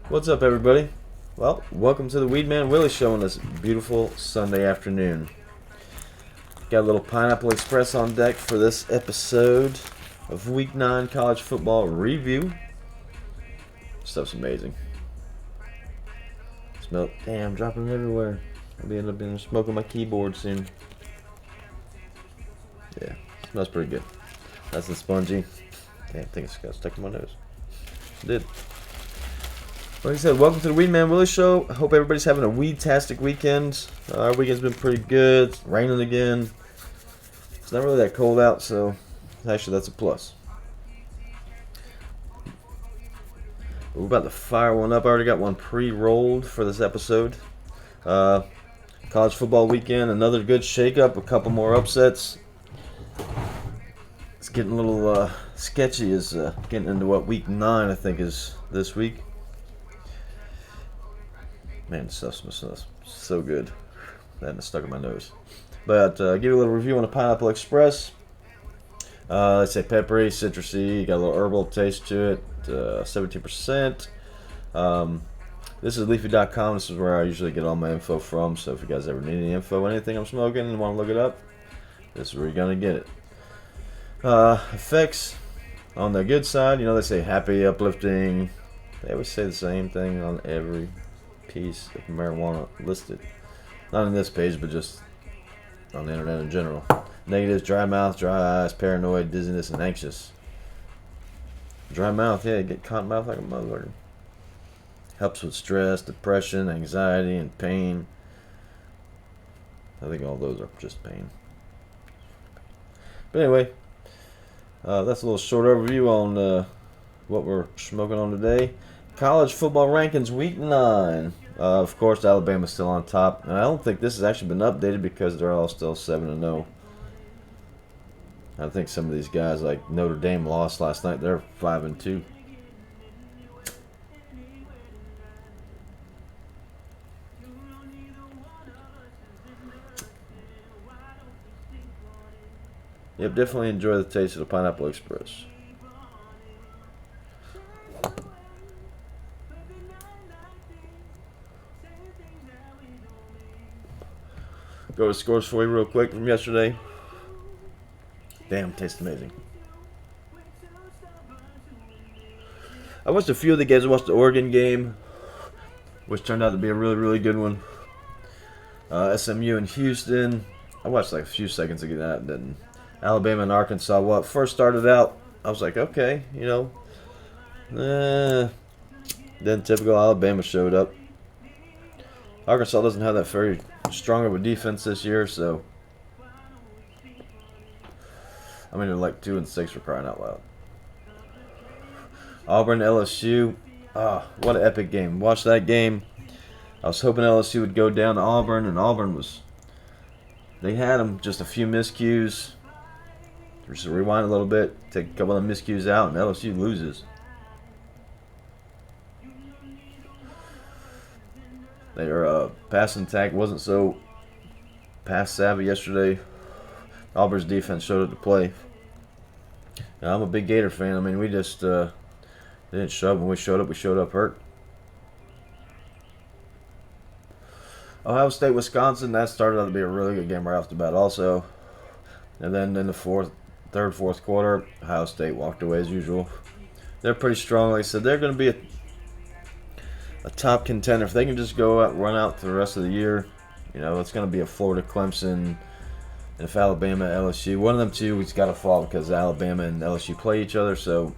What's up, everybody? Well, welcome to the Weedman Willie Show on this beautiful Sunday afternoon. Got a little Pineapple Express on deck for this episode of Week 9 College Football Review. Stuff's amazing. Smell, damn, dropping it everywhere. I'll be end up in smoking my keyboard soon. Yeah, smells pretty good. Nice and spongy. Damn, I think it's got stuck in my nose. It did. Like I said, welcome to the Weedman Willie Show. I hope everybody's having a weed-tastic weekend. Our weekend's been pretty good. It's raining again. It's not really that cold out, so actually that's a plus. We're about to fire one up. I already got one pre-rolled for this episode. College football weekend, another good shake-up, a couple more upsets. It's getting a little sketchy as getting into what Week 9 I think is this week. Man, this stuff smells so good. That stuck in my nose. But give you a little review on the Pineapple Express. Let's say peppery, citrusy, got a little herbal taste to it. 17%. This is leafy.com. This is where I usually get all my info from. So if you guys ever need any info on anything I'm smoking and want to look it up, this is where you're going to get it. Effects on the good side, they say happy, uplifting. They always say the same thing on every piece of marijuana listed. Not on this page, but just on the internet in general. Negatives: dry mouth, dry eyes, paranoid, dizziness, and anxious. Dry mouth, yeah, you get cotton mouth like a motherfucker. Helps with stress, depression, anxiety, and pain. I think all those are just pain. But anyway, that's a little short overview on what we're smoking on today. College football rankings, Week 9. Of course, Alabama's still on top. And I don't think this has actually been updated because they're all still 7-0. I think some of these guys, like Notre Dame, lost last night. They're 5-2. Yep, definitely enjoy the taste of the Pineapple Express. Go to scores for you real quick from yesterday. Damn, tastes amazing. I watched a few of the games. I watched the Oregon game, which turned out to be a really, really good one. SMU and Houston. I watched like a few seconds of that. Then Alabama and Arkansas. Well, it first started out, I was like, okay, Then typical Alabama showed up. Arkansas doesn't have that very strong of a defense this year, so they're like 2-6 for crying out loud. Auburn, LSU. What an epic game. Watch that game. I was hoping LSU would go down to Auburn, and Auburn they had them just a few miscues. Just rewind a little bit, take a couple of miscues out, and LSU loses. Their passing attack wasn't so pass savvy yesterday. Auburn's defense showed up to play. Now, I'm a big Gator fan. We just didn't show up. When we showed up hurt. Ohio State, Wisconsin, that started out to be a really good game right off the bat also. And then in the fourth quarter, Ohio State walked away as usual. They're pretty strong. Like I said, they're going to be a top contender. If they can just go out, run out the rest of the year, it's going to be a Florida, Clemson, and if Alabama, LSU, one of them two, it's got to fall because Alabama and LSU play each other, so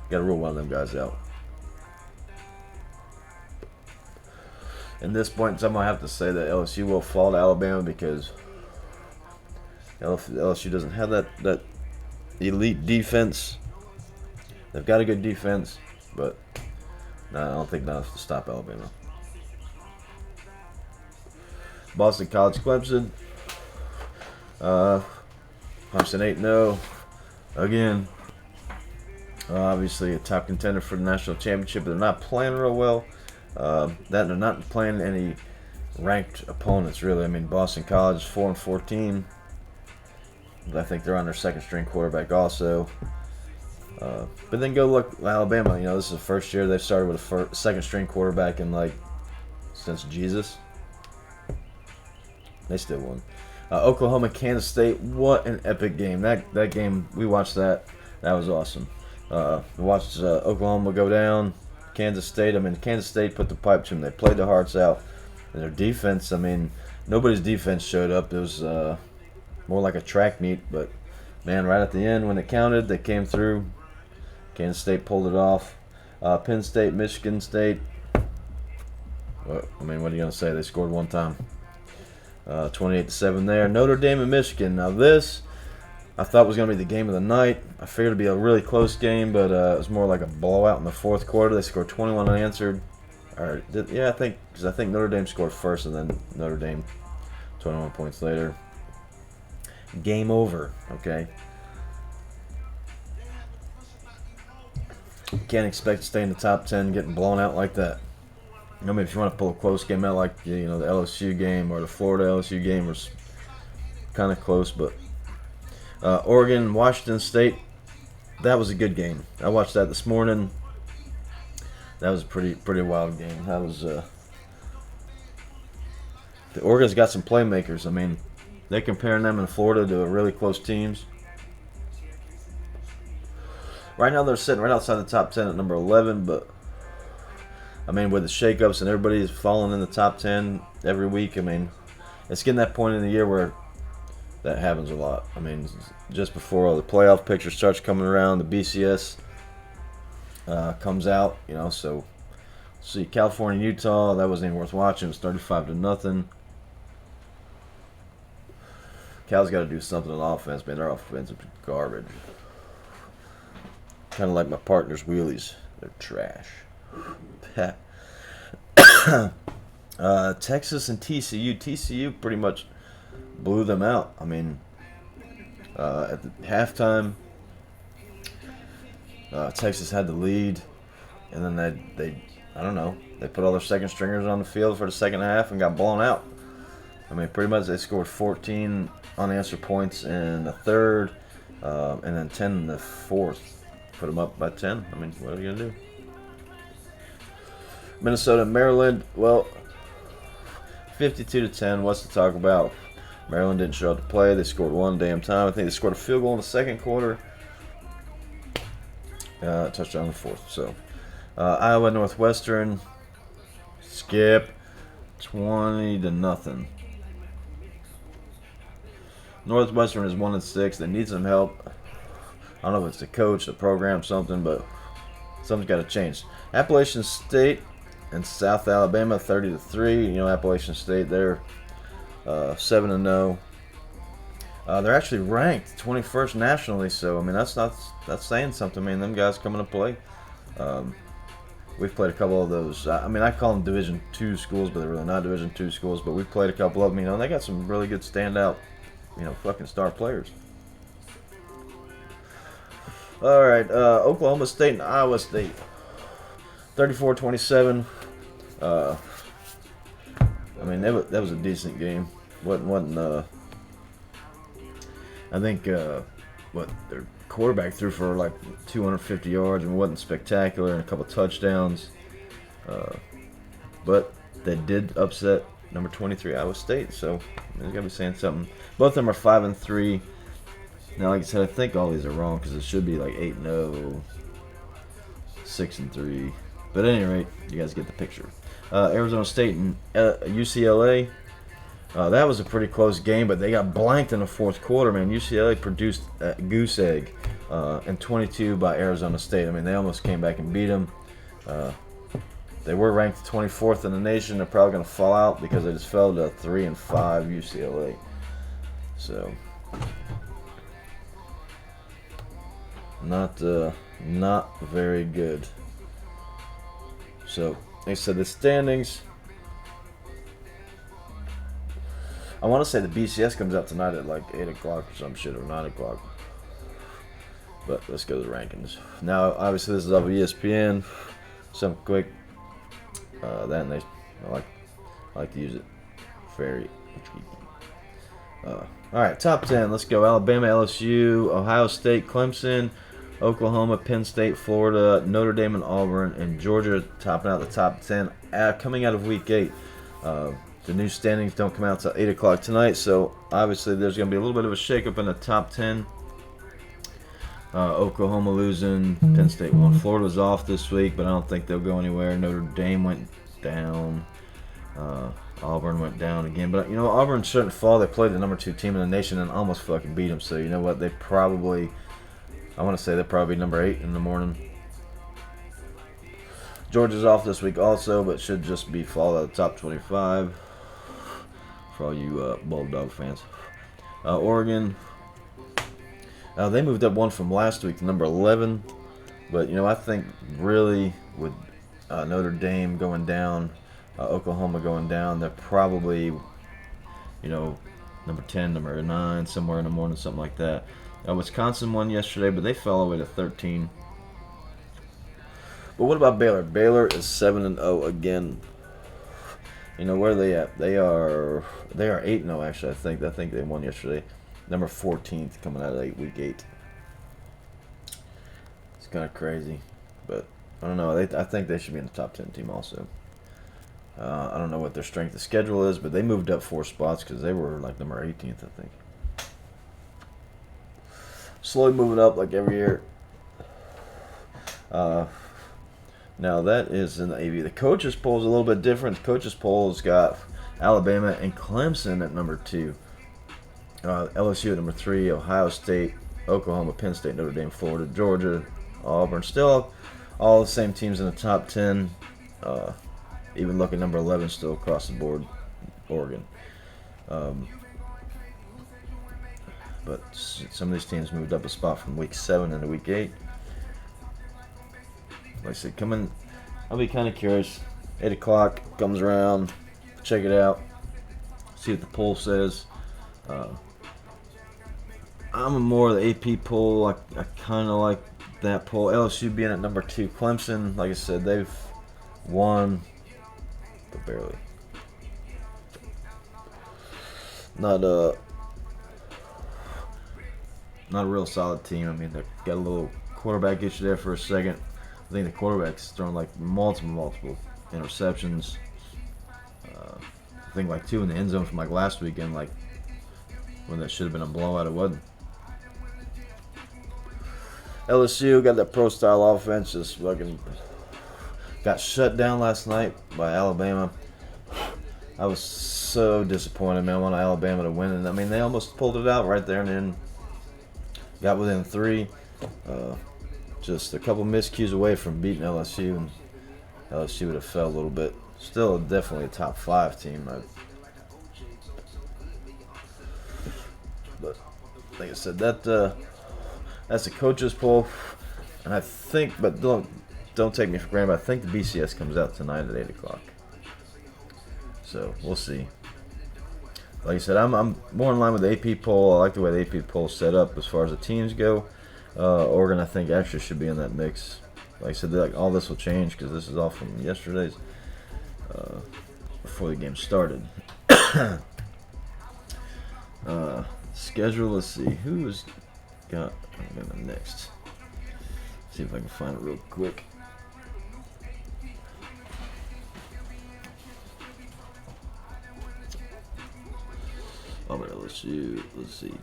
got to rule one of them guys out. At this point in time, I have to say that LSU will fall to Alabama because LSU doesn't have that elite defense. They've got a good defense, but I don't think enough to stop Alabama. Boston College, Clemson. Clemson 8-0. Again, obviously a top contender for the national championship, but they're not playing real well. They're not playing any ranked opponents, really. Boston College is 4-14. But I think they're on their second string quarterback also. But then go look Alabama. You know, this is the first year they've started with a second string quarterback in like since Jesus. They still won. Oklahoma, Kansas State. What an epic game! That game, we watched that. That was awesome. We watched Oklahoma go down. Kansas State. I mean, Kansas State put the pipe to them. They played their hearts out. And their defense. I mean, nobody's defense showed up. It was more like a track meet. But man, right at the end when it counted, they came through. Kansas State pulled it off. Penn State, Michigan State. Well, I mean, what are you gonna say? They scored one time. 28-7 there. Notre Dame and Michigan. Now this, I thought was going to be the game of the night. I figured it'd be a really close game, but it was more like a blowout in the fourth quarter. They scored 21 unanswered. I think Notre Dame scored first, and then Notre Dame 21 points later. Game over. Okay. Can't expect to stay in the top 10 getting blown out like that. I mean, if you want to pull a close game out like the LSU game or the Florida LSU game was kind of close, but Oregon, Washington State, that was a good game. I watched that this morning. That was a pretty wild game. That was the Oregon's got some playmakers. I mean, they're comparing them in Florida to really close teams. Right now they're sitting right outside the top 10 at number 11, but I mean, with the shakeups and everybody's falling in the top 10 every week, I mean, it's getting that point in the year where that happens a lot. I mean, just before all the playoff picture starts coming around, the BCS comes out, so see California, Utah, that wasn't even worth watching. It was 35-0. Cal's got to do something on offense, man. Their offense is garbage. Kind of like my partner's wheelies. They're trash. Texas and TCU. TCU pretty much blew them out. I mean, at the halftime, Texas had the lead, and then they I don't know, they put all their second stringers on the field for the second half and got blown out. I mean, pretty much they scored 14 unanswered points in the third, and then 10 in the fourth. Put them up by 10. I mean, what are you gonna do? Minnesota, Maryland. Well, 52-10. What's to talk about? Maryland didn't show up to play. They scored one damn time. I think they scored a field goal in the second quarter. Touchdown in the fourth. So, Iowa, Northwestern. Skip. 20-0. Northwestern is 1-6. They need some help. I don't know if it's the coach, the program, something, but something's got to change. Appalachian State and South Alabama, 30-3. Appalachian State, they're 7-0. They're actually ranked 21st nationally, so I mean that's saying something. I mean, them guys coming to play. We've played a couple of those. I mean, I call them Division II schools, but they're really not Division II schools. But we've played a couple of them. And they got some really good standout, fucking star players. All right, Oklahoma State and Iowa State, 34-27. I mean, that was a decent game. Wasn't I think their quarterback threw for like 250 yards and wasn't spectacular, and a couple touchdowns. But they did upset number 23 Iowa State, so they gotta be saying something. Both of them are 5-3. Now, like I said, I think all these are wrong because it should be like 8-0, 6-3. But at any rate, you guys get the picture. Arizona State and UCLA. That was a pretty close game, but they got blanked in the fourth quarter, man. UCLA produced a goose egg, and 22 by Arizona State. I mean, they almost came back and beat them. They were ranked 24th in the nation. They're probably going to fall out because they just fell to 3-5 UCLA. So, not very good. So, like I said, the standings. I want to say the BCS comes out tonight at like 8 o'clock or some shit, or 9 o'clock. But let's go to the rankings. Now, obviously, this is off of ESPN. Something quick. I like to use it. Very all right, top 10. Let's go. Alabama, LSU, Ohio State, Clemson, Oklahoma, Penn State, Florida, Notre Dame, and Auburn, and Georgia topping out the top 10 coming out of Week 8. The new standings don't come out until 8 o'clock tonight, so obviously there's going to be a little bit of a shakeup in the top 10. Oklahoma losing, Penn State won. Florida's off this week, but I don't think they'll go anywhere. Notre Dame went down. Auburn went down again. But, Auburn shouldn't fall. They played the number 2 team in the nation and almost fucking beat them. So, you know what? I want to say they're probably number 8 in the morning. Georgia's off this week also, but should just be fall out of the top 25 for all you Bulldog fans. Oregon, they moved up one from last week to number 11. But, I think really with Notre Dame going down, Oklahoma going down, they're probably, number 10, number 9, somewhere in the morning, something like that. Wisconsin won yesterday, but they fell away to 13. But what about Baylor? Baylor is 7-0 again. Where are they at? They are 8-0 actually. I think they won yesterday. Number 14th coming out of week 8. It's kind of crazy, but I don't know. I think they should be in the top 10 team also. I don't know what their strength of schedule is, but they moved up 4 spots because they were like number 18th, I think. Slowly moving up like every year. Now that is in the AV. The coaches poll is a little bit different. The coaches poll has got Alabama and Clemson at number 2. LSU at number 3. Ohio State, Oklahoma, Penn State, Notre Dame, Florida, Georgia, Auburn. Still all the same teams in the top 10. Even look at number 11 still across the board, Oregon. But some of these teams moved up a spot from week 7 into week 8. Like I said, I'll be kind of curious. 8 o'clock comes around, check it out, see what the poll says. I'm more of the AP poll. I kind of like that poll. LSU being at number 2. Clemson, like I said, they've won, but barely. Not a real solid team. I mean, they got a little quarterback issue there for a second. I think the quarterback's thrown like multiple interceptions. I think like 2 in the end zone from like last weekend, like when that should have been a blowout, it wasn't. LSU got that pro style offense, just fucking got shut down last night by Alabama. I was so disappointed, man. I wanted Alabama to win, and I mean they almost pulled it out right there and then got within 3. Just a couple miscues away from beating LSU, and LSU would have fell a little bit. Still, definitely a top 5 team. But like I said, that's the coaches poll, and I think, but don't take me for granted, but I think the BCS comes out tonight at 8 o'clock. So we'll see. Like I said, I'm more in line with the AP poll. I like the way the AP poll is set up as far as the teams go. Oregon, I think, actually should be in that mix. Like I said, all this will change because this is all from yesterday's, before the game started. Schedule, let's see. Who's got Alabama next? See if I can find it real quick. Auburn, LSU, let's see.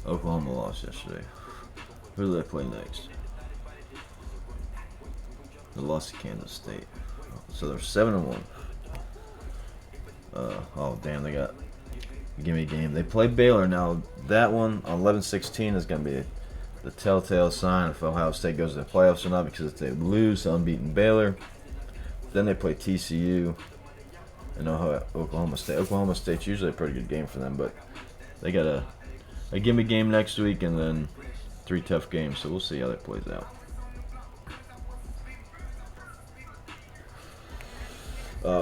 Oklahoma lost yesterday. Who do they play next? They lost to Kansas State. So they're 7-1. Oh damn, they got gimme game. They play Baylor now. That one on 11/16 is going to be the telltale sign if Ohio State goes to the playoffs or not, because if they lose to unbeaten Baylor, then they play TCU and Oklahoma State. Oklahoma State's usually a pretty good game for them, but they got a gimme game next week and then 3 tough games, so we'll see how that plays out.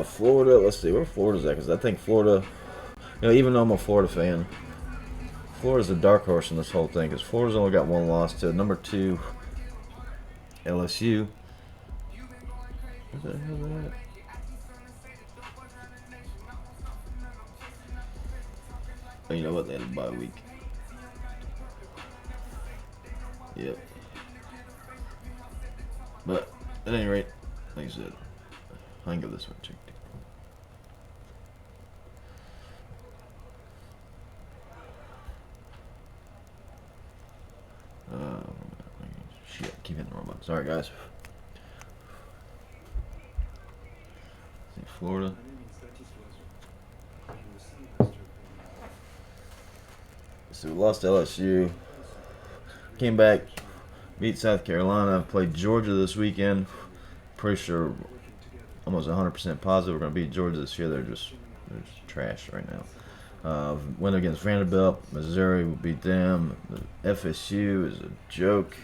Florida, let's see where Florida's at, because I think Florida, even though I'm a Florida fan, Florida's a dark horse in this whole thing, because Florida's only got 1 loss to number 2 LSU. Where the hell is that? Oh, you know what? They had a bye week. Yep. But at any rate, like I said, I can give this one a check. Shit, keep hitting the wrong button. Sorry, guys. See, Florida. So we lost LSU. Came back, beat South Carolina, played Georgia this weekend. Pretty sure, almost 100% positive, we're going to beat Georgia this year. They're just trash right now. Went against Vanderbilt. Missouri will beat them. The FSU is a joke.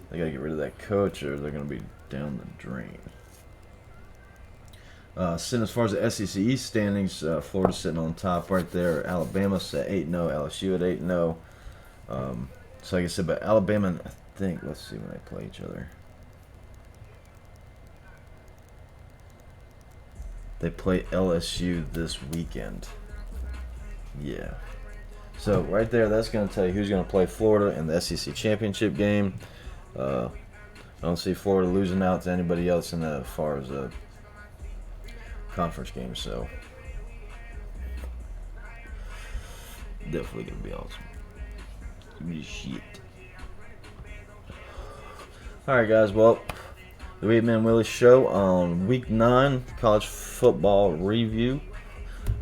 They got to get rid of that coach or they're going to be down the drain. Sitting as far as the SEC East standings, Florida's sitting on top right there. Alabama's at 8-0. LSU at 8-0. So like I said, but Alabama, I think, let's see when they play each other. They play LSU this weekend. Yeah. So right there, that's going to tell you who's going to play Florida in the SEC championship game. I don't see Florida losing out to anybody else in that as far as a conference game. So definitely going to be awesome. Shit. Alright, guys. Well, the Weed Man Willie Show on Week 9 college football review.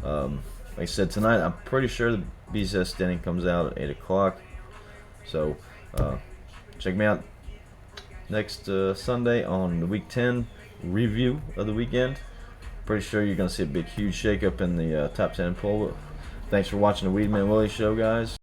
Like I said, tonight I'm pretty sure the BCS standing comes out at 8 o'clock. So check me out next Sunday on the Week 10 review of the weekend. Pretty sure you're going to see a big, huge shakeup in the top 10 poll. Thanks for watching the Weed Man Willie Show, guys.